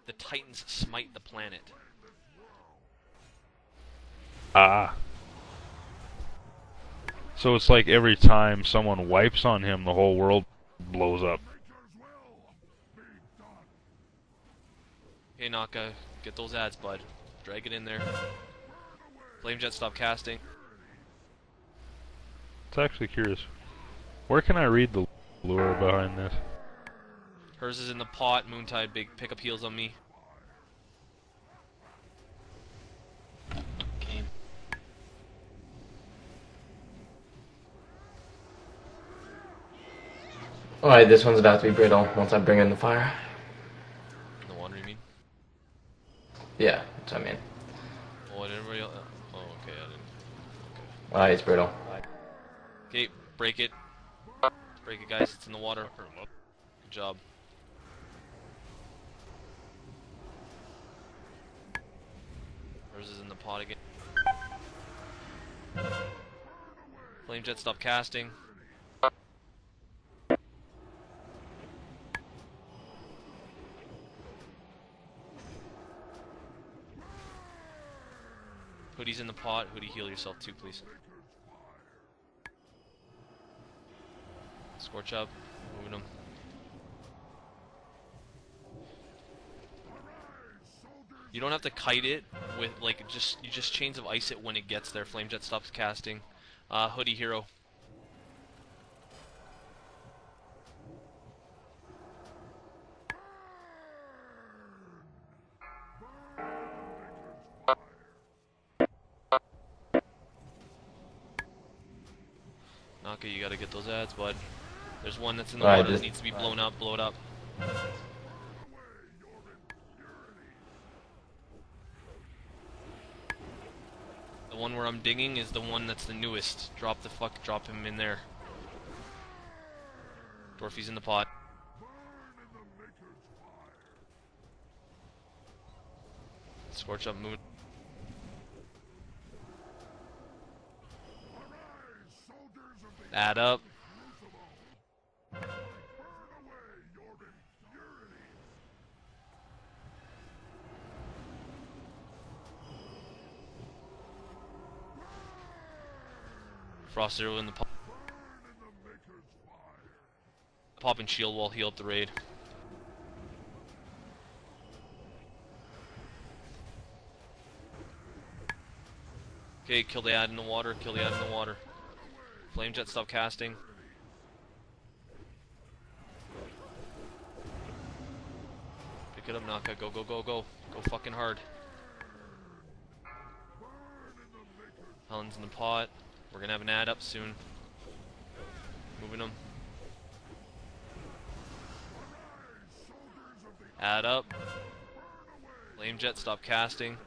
the Titans smite the planet. Ah. So it's like every time someone wipes on him, the whole world blows up. Okay, Naka, get those ads, bud. Drag it in there. Flame Jet, stop casting. It's actually curious. Where can I read the lore behind this? Hurz is in the pot. Moontide, big pickup heals on me. Game. Alright, this one's about to be brittle once I bring in the fire. The water, you mean? Yeah, that's what I mean. Oh, I didn't really. Oh, okay, I didn't. Okay. Alright, it's brittle. Okay, break it. Break it, guys. It's in the water. Good job. Hers is in the pot again. Flame Jet, stop casting. Hoodie's in the pot. Hoodie, heal yourself too, please. Scorch up. Moving him. You don't have to kite it with like you just chains of ice it when it gets there. Flame Jet stops casting. Hoodie hero. Naka, you gotta get those ads, bud. There's one that's in the water that needs to be blown up. Blow it up. The one where I'm digging is the one that's the newest. Drop him in there. Dorothy's in the pot. Scorch up, move. Add up. Frost Zero in the pop. Popping shield wall, heal up the raid. Okay, kill the ad in the water, kill the ad in the water. Flame Jet, stop casting. Pick it up, Naka. Go, go, go, go. Go fucking hard. Helen's in the pot. We're gonna have an ad up soon. Moving them. Add up. Flame Jet, stop casting.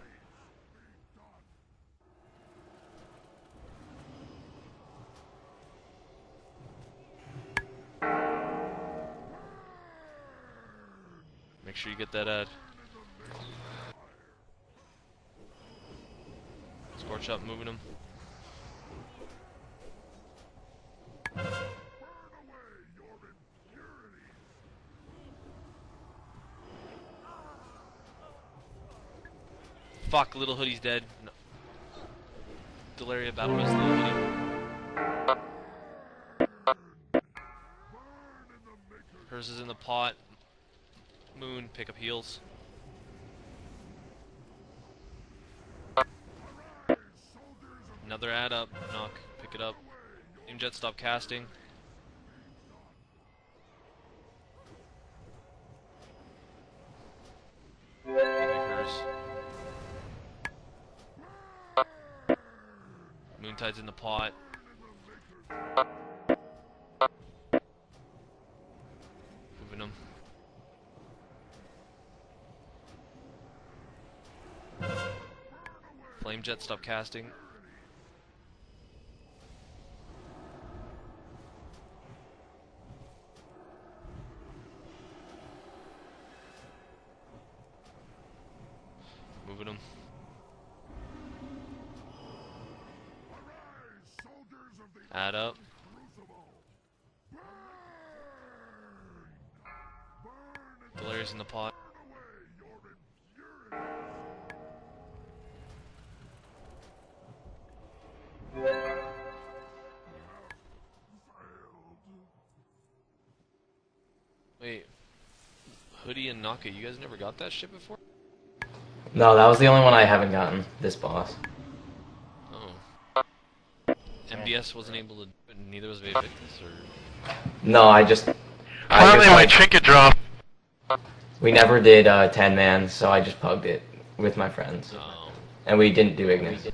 Make sure you get that ad. Scorch up, moving them. Fuck, Little Hoodie's dead. No. Delaria battle is Little Hoodie. Hers is in the pot. Moon, pick up heals. Another ad up, knock, pick it up. Jet, stop casting. Moontide's in the pot. Moving them. Flame Jet, stop casting. Moving them. Add up. Galeria's in the pot. Hoodie and Naka, you guys never got that shit before? No, that was the only one I haven't gotten. This boss. Oh. MDS wasn't able to. Neither was Victus, or. No, I just Finally, my trinket drop. we never did 10 man, so I just pugged it with my friends, Oh. and we didn't do Ignis.